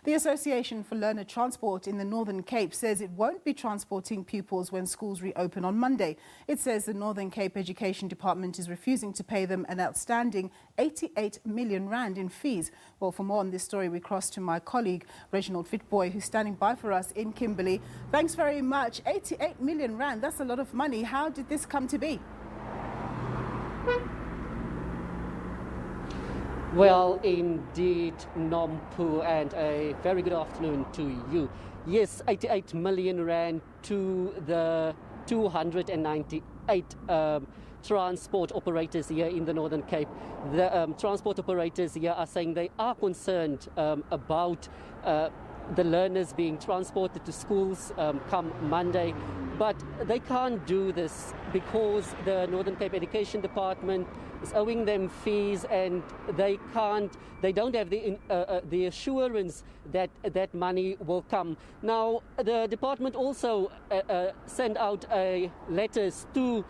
The Association for Learner Transport in the Northern Cape says it won't be transporting pupils when schools reopen on Monday. It says the Northern Cape Education Department is refusing to pay them an outstanding 88 million rand in fees. Well, for more on this story, we cross to my colleague Reginald Witbooi, who's standing by for us in Kimberley. Thanks very much. 88 million rand, that's a lot of money. How did this come to be? Well, indeed, Nompu, and a very good afternoon to you. Yes, 88 million rand to the 298 transport operators here in the Northern Cape. The transport operators here are saying they are concerned about the learners being transported to schools come Monday, but they can't do this because the Northern Cape Education Department is owing them fees, and they don't have the assurance that that money will come. Now, the department also sent out letters to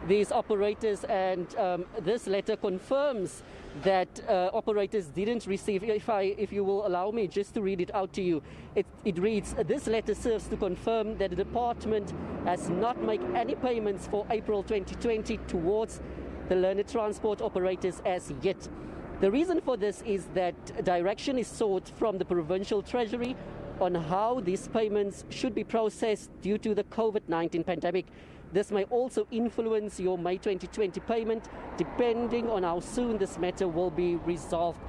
these operators, and this letter confirms that operators didn't receive. If you will allow me just to read it out to you, it reads, "This letter serves to confirm that the department has not made any payments for April 2020 towards the learner transport operators as yet. The reason for this is that direction is sought from the Provincial Treasury on how these payments should be processed due to the COVID-19 pandemic. This may also influence your May 2020 payment, depending on how soon this matter will be resolved."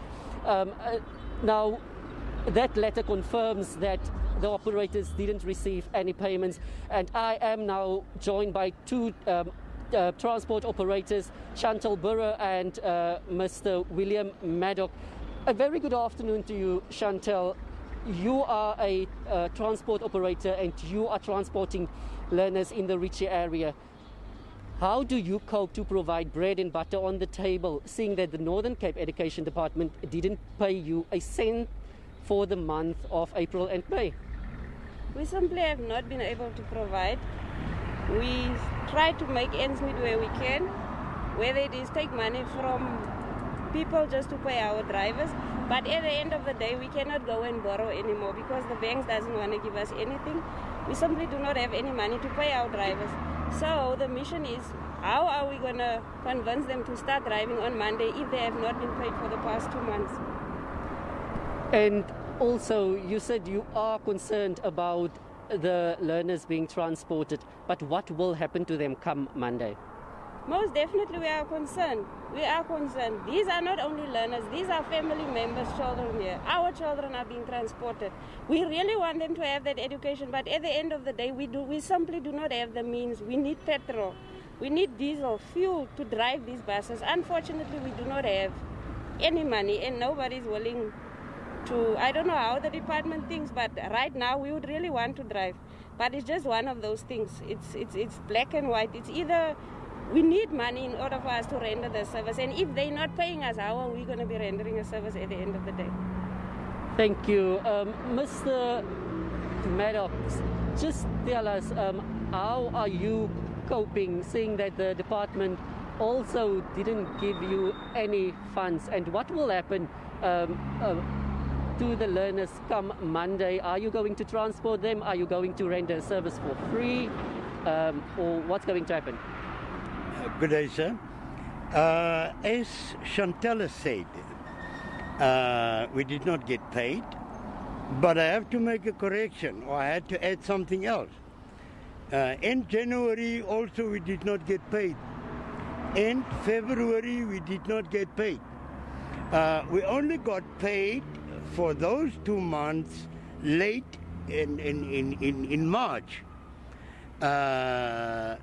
Now, that letter confirms that the operators didn't receive any payments, and I am now joined by two transport operators, Chantal Burrow and Mr. William Maddock. A very good afternoon to you, Chantal. You are a transport operator and you are transporting learners in the Ritchie area. How do you cope to provide bread and butter on the table, seeing that the Northern Cape Education Department didn't pay you a cent for the month of April and May? We simply have not been able to provide. We try to make ends meet where we can, whether it is take money from people just to pay our drivers. But at the end of the day, we cannot go and borrow anymore because the banks doesn't want to give us anything. We simply do not have any money to pay our drivers. So the mission is, how are we going to convince them to start driving on Monday if they have not been paid for the past 2 months? And also, you said you are concerned about the learners being transported, but what will happen to them come Monday? Most definitely we are concerned. We are concerned. These are not only learners, these are family members' children here. Our children are being transported. We really want them to have that education, but at the end of the day, we simply do not have the means. We need petrol. We need diesel, fuel to drive these buses. Unfortunately, we do not have any money, and nobody is willing to. I don't know how the department thinks, but right now we would really want to drive. But it's just one of those things. It's black and white. It's either we need money in order for us to render the service, and if they're not paying us, how are we going to be rendering a service at the end of the day? Thank you. Mr. Maddox, just tell us, how are you coping, seeing that the department also didn't give you any funds, and what will happen to the learners come Monday? Are you going to transport them? Are you going to render a service for free? Or what's going to happen? Good day, sir. As Chantal said, we did not get paid, but I have to make a correction, or I had to add something else. In January also we did not get paid. In February we did not get paid. We only got paid for those 2 months late in March.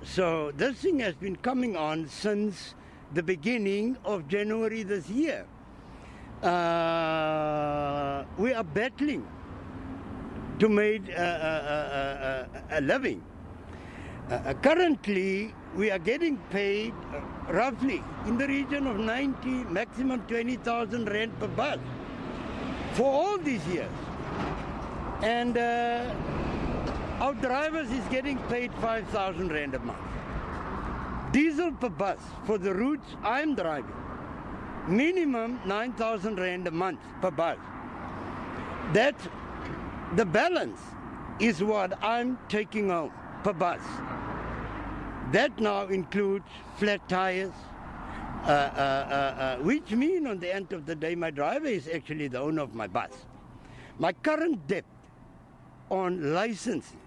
So this thing has been coming on since the beginning of January this year. We are battling to make a living. Currently, we are getting paid roughly in the region of 90, maximum 20,000 rand per bus for all these years. And our drivers is getting paid 5,000 rand a month. Diesel per bus for the routes I'm driving, minimum 9,000 rand a month per bus. That's The balance is what I'm taking home per bus. That now includes flat tires, which mean on the end of the day, my driver is actually the owner of my bus. My current debt on licensing,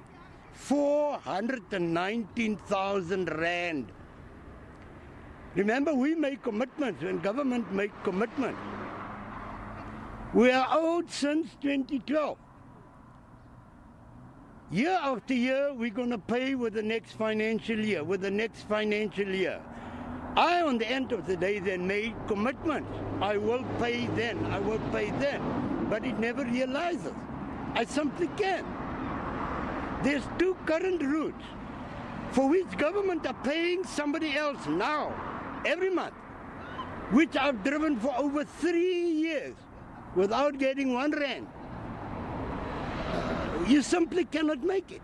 419,000 rand. Remember, we make commitments when government make commitments. We are owed since 2012. Year after year, we're going to pay with the next financial year, I, on the end of the day, then made commitments. I will pay then, but it never realizes. I simply can't. There's 2 current routes for which government are paying somebody else now, every month, which I've driven for over 3 years without getting 1 rand. You simply cannot make it.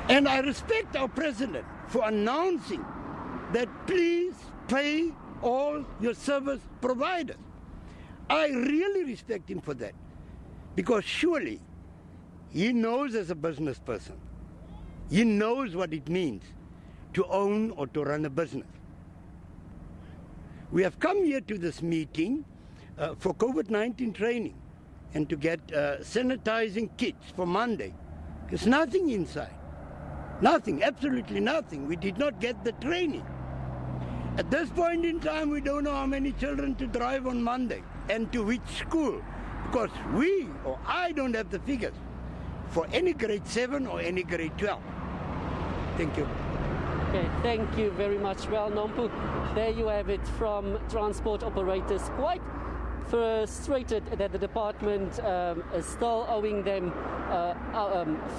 And I respect our president for announcing that please pay all your service providers. I really respect him for that, because surely he knows as a business person, he knows what it means to own or to run a business. We have come here to this meeting for COVID-19 training and to get sanitizing kits for Monday. There's nothing inside. Nothing, absolutely nothing. We did not get the training. At this point in time, we don't know how many children to drive on Monday and to which school, because we or I don't have the figures for any grade 7 or any grade 12. Thank you. Okay, thank you very much. Well, Nompu, there you have it from transport operators, quite frustrated that the department is still owing them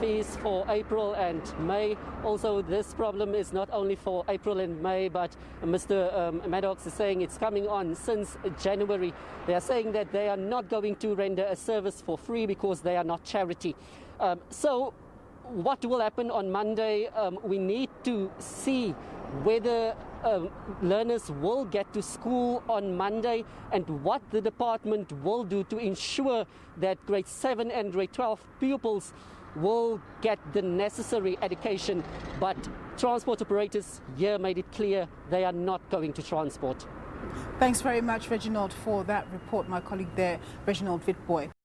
fees for April and May. Also, this problem is not only for April and May, but Mr. Maddox is saying it's coming on since January. They are saying that they are not going to render a service for free because they are not charity. So what will happen on Monday? We need to see whether learners will get to school on Monday and what the department will do to ensure that grade 7 and grade 12 pupils will get the necessary education. But transport operators here made it clear they are not going to transport. Thanks very much, Reginald, for that report. My colleague there, Reginald Witbooi.